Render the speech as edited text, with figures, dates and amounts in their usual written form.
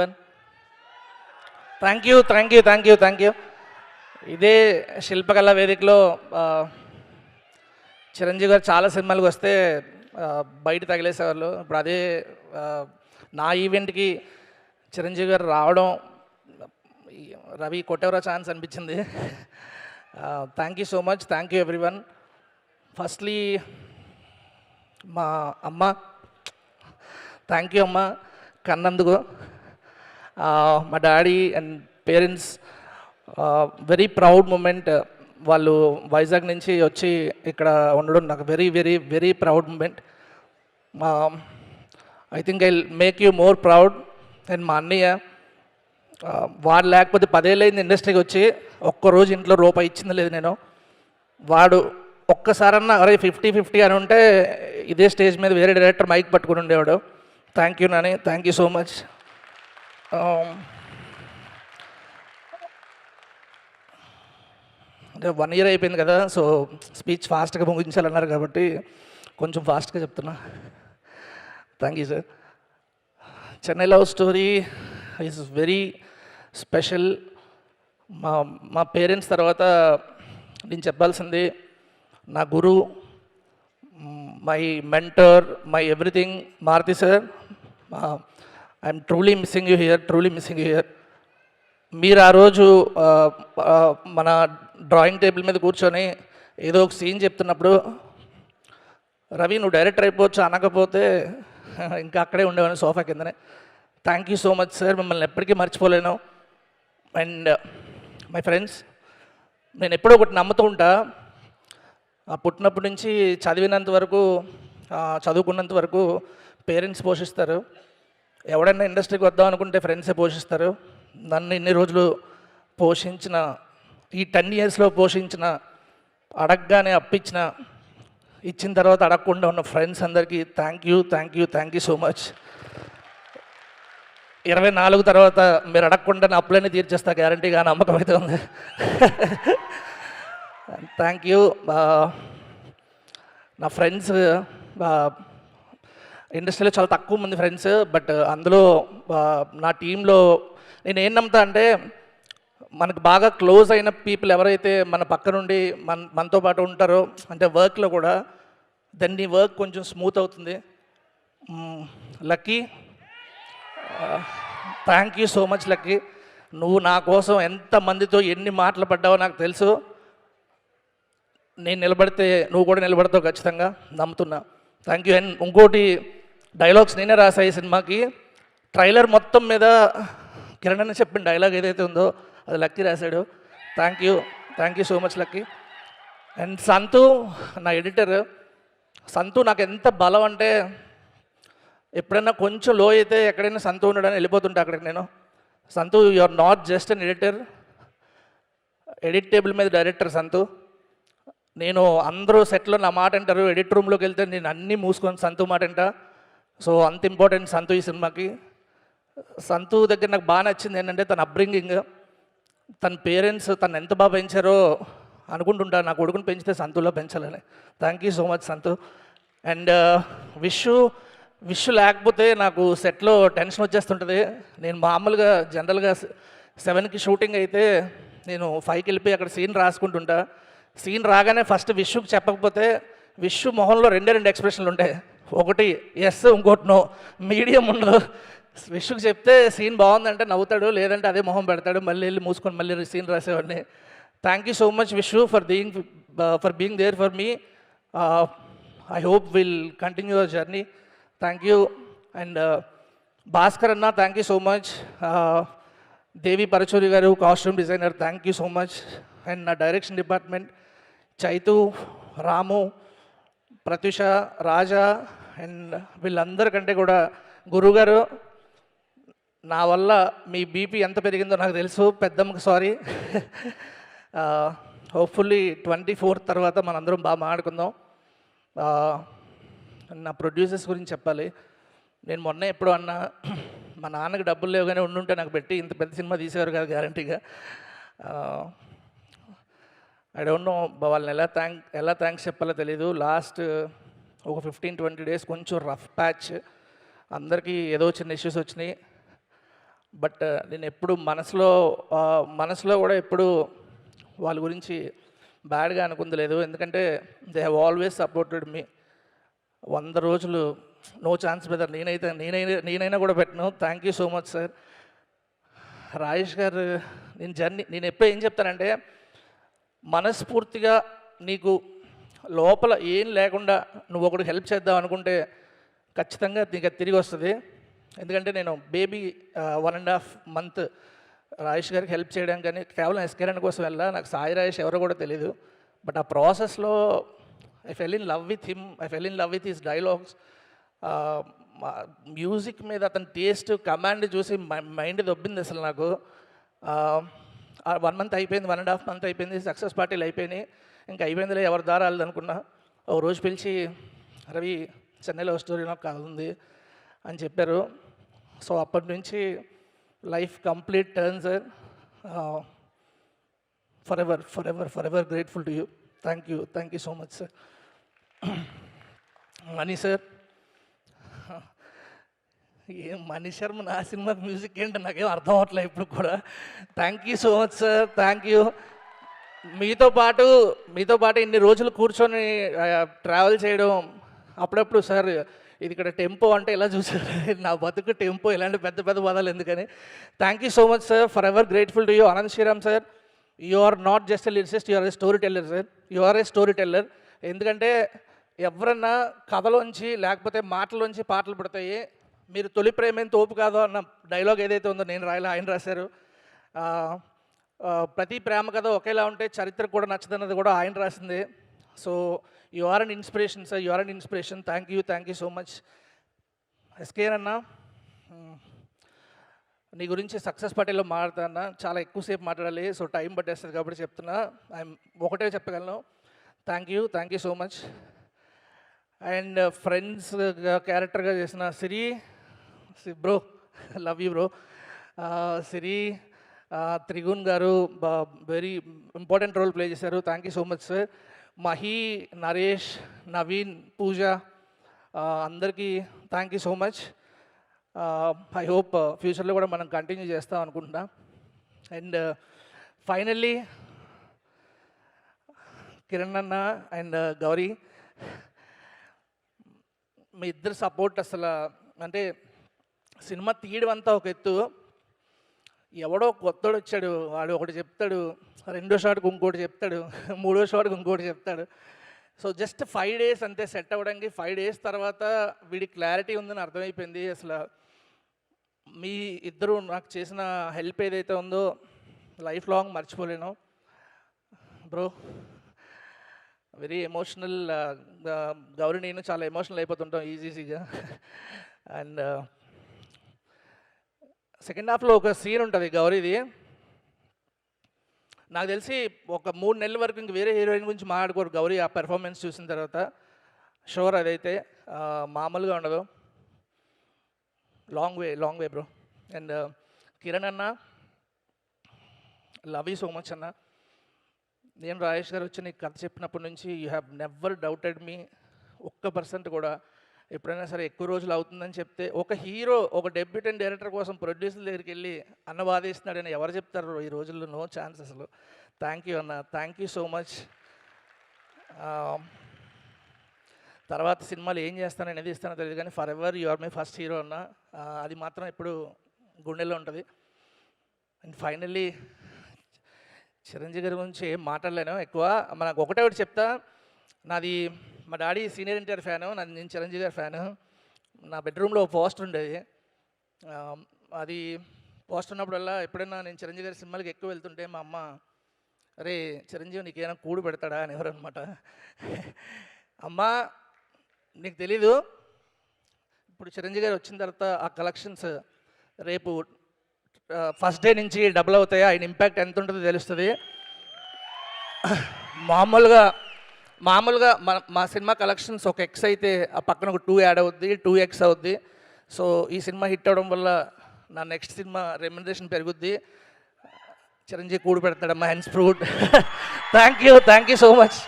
One thank you. ఇదే శిల్పకళా వేదికలో చిరంజీవి గారు చాలా సినిమాలకు వస్తే బయట తగిలేసేవాళ్ళు. ఇప్పుడు అదే నా ఈవెంట్కి చిరంజీవి గారు రావడం రవి కొట్టెవరా ఛాన్స్ అనిపించింది. Thank you so much. Thank you everyone. Firstly మా అమ్మ, థ్యాంక్ యూ అమ్మ కన్నందుకు. మా daddy and parents very proud moment. వాళ్ళు వైజాగ్ నుంచి వచ్చి ఇక్కడ ఉండడం నాకు very very very proud moment. I think I make you more proud. And మా అన్నయ్య, వాడు లేకపోతే 10 ఏళ్ళైంది ఇండస్ట్రీకి వచ్చి ఒక్కరోజు ఇంట్లో రూపాయి ఇచ్చింది లేదు నేను. వాడు ఒక్కసారన్నా అరే 50-50 అని ఉంటే ఇదే స్టేజ్ మీద వేరే డైరెక్టర్ మైక్ పట్టుకుని ఉండేవాడు. Thank you Nani, thank you so much. అంటే 1 year అయిపోయింది కదా, సో స్పీచ్ ఫాస్ట్గా ముగించాలన్నారు కాబట్టి కొంచెం ఫాస్ట్గా చెప్తున్నా. Thank you sir. Chennai love story is very special. మా పేరెంట్స్ తర్వాత నేను చెప్పాల్సింది నా గురు, my mentor, my everything Maruti sir. I'm truly missing you here. మీరు ఆ రోజు మన డ్రాయింగ్ టేబుల్ మీద కూర్చొని ఏదో ఒక సీన్ చెప్తున్నప్పుడు రవి నువ్వు డైరెక్టర్ అయిపోవచ్చు అనకపోతే ఇంకా అక్కడే ఉండేవాడిని సోఫా కిందనే. Thank you so much sir, మిమ్మల్ని ఎప్పటికీ మర్చిపోలేను. అండ్ మై ఫ్రెండ్స్, నేను ఎప్పుడో ఒకటి నమ్ముతూ ఉంటా, పుట్టినప్పటి నుంచి చదివినంత వరకు, చదువుకున్నంత వరకు పేరెంట్స్ పోషిస్తారు. ఎవడైనా ఇండస్ట్రీకి వద్దాం అనుకుంటే ఫ్రెండ్సే పోషిస్తారు. నన్ను ఇన్ని రోజులు పోషించిన, ఈ 10 yearsలో పోషించిన, అడగగానే అప్పించిన, ఇచ్చిన తర్వాత అడగకుండా ఉన్న ఫ్రెండ్స్ అందరికీ థ్యాంక్ యూ సో మచ్. 24 తర్వాత మీరు అడగకుండా నా అప్పులన్నీ తీర్చేస్తా గ్యారంటీగా, నమ్మకం అయితే ఉంది. Thank you. నా ఫ్రెండ్స్, ఇండస్ట్రీలో చాలా తక్కువ మంది ఫ్రెండ్స్, బట్ అందులో నా టీంలో నేను ఏం నమ్ముతా అంటే మనకు బాగా క్లోజ్ అయిన పీపుల్ ఎవరైతే మన పక్క నుండి మనతో పాటు ఉంటారో, అంటే వర్క్లో కూడా, దెన్ నీ వర్క్ కొంచెం స్మూత్ అవుతుంది. Lucky, thank you so much lucky. నువ్వు నా కోసం ఎంతమందితో ఎన్ని మాటలు పడ్డావో నాకు తెలుసు. నేను నిలబడితే నువ్వు కూడా నిలబడతావు ఖచ్చితంగా, నమ్ముతున్నా. Thank you. అండ్ ఇంకోటి, డైలాగ్స్ నేనే రాసా ఈ సినిమాకి. ట్రైలర్ మొత్తం మీద కిరణ్ అని చెప్పిన డైలాగ్ ఏదైతే ఉందో అది లక్కీ రాశాడు. Thank you so much lucky. And సంతు నా ఎడిటర్. సంతు నాకు ఎంత బలం అంటే, ఎప్పుడైనా కొంచెం లో అయితే ఎక్కడైనా సంతు ఉండడానికి వెళ్ళిపోతుంటా అక్కడికి నేను. Santhu, you are not just an editor, edit table మీద డైరెక్టర్ సంతు. నేను అందరూ సెట్లో నా మాట అంటారు, ఎడిట్ రూమ్లోకి వెళ్తే నేను అన్నీ మూసుకొని సంతు మాట అంటా. సో అంత ఇంపార్టెంట్ సంతు ఈ సినిమాకి. సంతు దగ్గర నాకు బాగా నచ్చింది ఏంటంటే తన అప్బ్రింగింగ్, తన పేరెంట్స్ తను ఎంత బాగా పెంచారో అనుకుంటుంటా, నా కొడుకుని పెంచితే సంతులో పెంచాలని. Thank you so much Santhu. And wish లేకపోతే నాకు సెట్లో టెన్షన్ వచ్చేస్తుంటుంది. నేను మామూలుగా జనరల్గా 7కి షూటింగ్ అయితే నేను 5కి వెళ్ళిపోయి అక్కడ సీన్ రాసుకుంటుంటా. సీన్ రాగానే ఫస్ట్ విష్కి చెప్పకపోతే విష్ మొహంలో 2 ఎక్స్ప్రెషన్లు ఉంటాయి. ఒకటి ఎస్, ఇంకోటి నో, మీడియం ఉండదు. విష్కి చెప్తే సీన్ బాగుందంటే నవ్వుతాడు, లేదంటే అదే మొహం పెడతాడు, మళ్ళీ వెళ్ళి మూసుకొని మళ్ళీ సీన్ రాసేవాడిని. Thank you so much wish for being there for me. I hope will continue our journey. Thank you. And Bhaskar అన్న, thank you so much. Devi Paruchuri garu, costume designer, thank you so much. And నా direction department Chaitu, Ramu, Pratyusha, Raja, and వీళ్ళందరికంటే కూడా గురుగారు, నా వల్ల మీ BP ఎంత పెరిగిందో నాకు తెలుసు. పెద్దమ్మకి సారీ. హోప్ఫుల్లీ 24th తర్వాత మనందరం బాగా మాట్లాడుకుందాం. నా ప్రొడ్యూసర్స్ గురించి చెప్పాలి. నేను మొన్న ఎప్పుడు అన్నా, మా నాన్నకి డబ్బులు లేవు కానీ ఉండుంటే నాకు పెట్టి ఇంత పెద్ద సినిమా తీసేవారు కదా గ్యారంటీగా. ఐ డోంట్ నో వాళ్ళని ఎలా థ్యాంక్స్ చెప్పాలో తెలీదు. లాస్ట్ ఒక 15-20 days కొంచెం రఫ్ ప్యాచ్, అందరికీ ఏదో చిన్న ఇష్యూస్ వచ్చినాయి. బట్ నేను ఎప్పుడు మనసులో కూడా ఎప్పుడు వాళ్ళ గురించి బ్యాడ్గా అనుకుందలేదు. ఎందుకంటే they have always supported me. 100 రోజులు నో ఛాన్స్ బ్రదర్, నేనైనా కూడా పెట్టను. Thank you so much sir. Rajesh గారు, నేను ఎప్పుడు ఏం చెప్తానంటే, మనస్ఫూర్తిగా నీకు లోపల ఏం లేకుండా నువ్వు ఒకటి హెల్ప్ చేద్దాం అనుకుంటే ఖచ్చితంగా నీకు అది తిరిగి వస్తుంది. ఎందుకంటే నేను బేబీ 1.5 month రాజేష్ గారికి హెల్ప్ చేయడానికి కానీ కేవలం ఎస్కేరన్ కోసం వెళ్ళా. నాకు సాయి రాజేష్ ఎవరో కూడా తెలియదు. బట్ ఆ ప్రాసెస్లో I fell in love with him, I fell in love with his dialogues. Music మీద అతని టేస్ట్, కమాండ్ చూసి మైండ్ దొబ్బింది అసలు నాకు. 1 month అయిపోయింది, 1.5 month అయిపోయింది, సక్సెస్ పార్టీలు అయిపోయినాయి. ఇంకా అయిపోయిందిలే, ఎవరి దారాలు అనుకున్నా. ఒక రోజు పిలిచి, రవి చెన్నైలో స్టోరీ నాకు కథ ఉంది అని చెప్పారు. సో అప్పటి నుంచి life complete turn sir. Forever grateful to you. Thank you so much sir. Money sir, ఏం మణి శర్మ నా సినిమాకి మ్యూజిక్ ఏంటో నాకేం అర్థం అవ్వట్లేదు ఇప్పుడు కూడా. Thank you so much sir, thank you. మీతో పాటు ఇన్ని రోజులు కూర్చొని ట్రావెల్ చేయడం, అప్పుడప్పుడు సార్ ఇది ఇక్కడ టెంపో అంటే ఇలా చూసారు, నా బతుకు టెంపో, ఇలాంటి పెద్ద పెద్ద పదాలు ఎందుకని. Thank you so much sir. Forever grateful to you. Anant Sriram sir, you are not just a lyricist, you are a storyteller sir. You are a storyteller. ఎందుకంటే ఎవరన్నా కథలోంచి లేకపోతే మాటలోంచి పాటలు పడతాయి. మీరు తొలి ప్రేమేం తోపు కాదు అన్న డైలాగ్ ఏదైతే ఉందో నేను రాయలే, ఆయన రాశారు. ప్రతి ప్రేమ కథ ఒకేలా ఉంటే చరిత్ర కూడా నచ్చదన్నది కూడా ఆయన రాసింది. So you are an inspiration sir, you are an inspiration. Thank you so much. SKN అన్న, నీ గురించి సక్సెస్ పార్టీలో మాట్లాడుతున్నా, చాలా ఎక్కువసేపు మాట్లాడాలి, సో టైం పట్టేస్తుంది కాబట్టి చెప్తున్నా. ఒకటే చెప్పగలను, thank you so much. And friends క్యారెక్టర్గా చేసిన Siri bro, love you bro. Siri, Trigun garu very important role play చేశారు. Thank you so much sir. Mahi, Naresh, Naveen, Pooja, అందరికీ thank you so much. I hope ఫ్యూచర్లో కూడా మనం కంటిన్యూ చేస్తాం అనుకుంటున్నా. అండ్ ఫైనల్లీ కిరణ్ అన్న అండ్ గౌరీ, మీ ఇద్దరు సపోర్ట్ అసలు, అంటే సినిమా తీయడం అంతా ఒక ఎత్తు, ఎవడో కొత్తడు వచ్చాడు, వాడు ఒకటి చెప్తాడు, 2వ షాట్కి ఇంకోటి చెప్తాడు, 3వ షాట్కి ఇంకోటి చెప్తాడు. సో జస్ట్ 5 days అంతే సెట్ అవ్వడానికి. 5 days తర్వాత వీడి క్లారిటీ ఉందని అర్థమైపోయింది. అసలు మీ ఇద్దరు నాకు చేసిన హెల్ప్ ఏదైతే ఉందో లైఫ్ లాంగ్ మర్చిపోలేను బ్రో. Very emotional. గౌరీ నేను చాలా ఎమోషనల్ అయిపోతుంటాం ఈజీగా. అండ్ సెకండ్ హాఫ్లో ఒక సీన్ ఉంటుంది గౌరీది, నాకు తెలిసి ఒక 3 నెలల వరకు ఇంక వేరే హీరోయిన్ గురించి మాట్లాడుకోరు గౌరీ ఆ పెర్ఫార్మెన్స్ చూసిన తర్వాత. షోర్ అదైతే మామూలుగా ఉండదు. Long way bro. And Kiran అన్న, లవ్ యూ సో మచ్ అన్న. నేను రాజేష్ గారు వచ్చి నీకు కథ చెప్పినప్పటి నుంచి యూ హ్యావ్ నెవర్ డౌటెడ్ మీ 1% కూడా. ఎప్పుడైనా సరే ఎక్కువ రోజులు అవుతుందని చెప్తే, ఒక హీరో ఒక డెబ్యూటెంట్ డైరెక్టర్ కోసం ప్రొడ్యూసర్ దగ్గరికి వెళ్ళి అన్న బాధేస్తున్నాడని ఎవరు చెప్తారు ఈ రోజుల్లో? నో ఛాన్స్ అసలు. థ్యాంక్ యూ అన్న, థ్యాంక్ యూ సో మచ్. తర్వాత సినిమాలు ఏం చేస్తాను అనేది ఇస్తానో తెలియదు కానీ forever you are my first hero అన్న, అది మాత్రం ఇప్పుడు గుండెల్లో ఉంటుంది. అండ్ ఫైనల్లీ చిరంజీవి గారి గురించి ఏం మాట్లాడలేను ఎక్కువ. మనకు ఒకటే చెప్తా, నాది మా డాడీ సీనియర్ ఎన్టీఆర్ ఫ్యాను, నేను చిరంజీవి గారి ఫ్యాను. నా బెడ్రూమ్లో పోస్టర్ ఉండేది. అది పోస్టర్ ఉన్నప్పుడల్లా ఎప్పుడైనా నేను చిరంజీవి గారి సినిమాలకి ఎక్కువ వెళ్తుంటే మా అమ్మ, అరే చిరంజీవి నీకేమైనా కూడు పెడతాడా అని ఎవరనమాట. అమ్మ నీకు తెలీదు, ఇప్పుడు చిరంజీవి గారు వచ్చిన తర్వాత ఆ కలెక్షన్స్ రేపు ఫస్ట్ డే నుంచి డబుల్ అవుతాయి, ఆయన ఇంపాక్ట్ ఎంత ఉంటుందో తెలుస్తుంది. మామూలుగా మా సినిమా కలెక్షన్స్ ఒక X అయితే ఆ పక్కన ఒక 2 యాడ్ అవుద్ది, 2X అవుద్ది. సో ఈ సినిమా హిట్ అవ్వడం వల్ల నా నెక్స్ట్ సినిమా రెమ్యునరేషన్ పెరుగుద్ది. చిరంజీవి కూడు పెడతాడమ్మా hence proved. Thank you so much.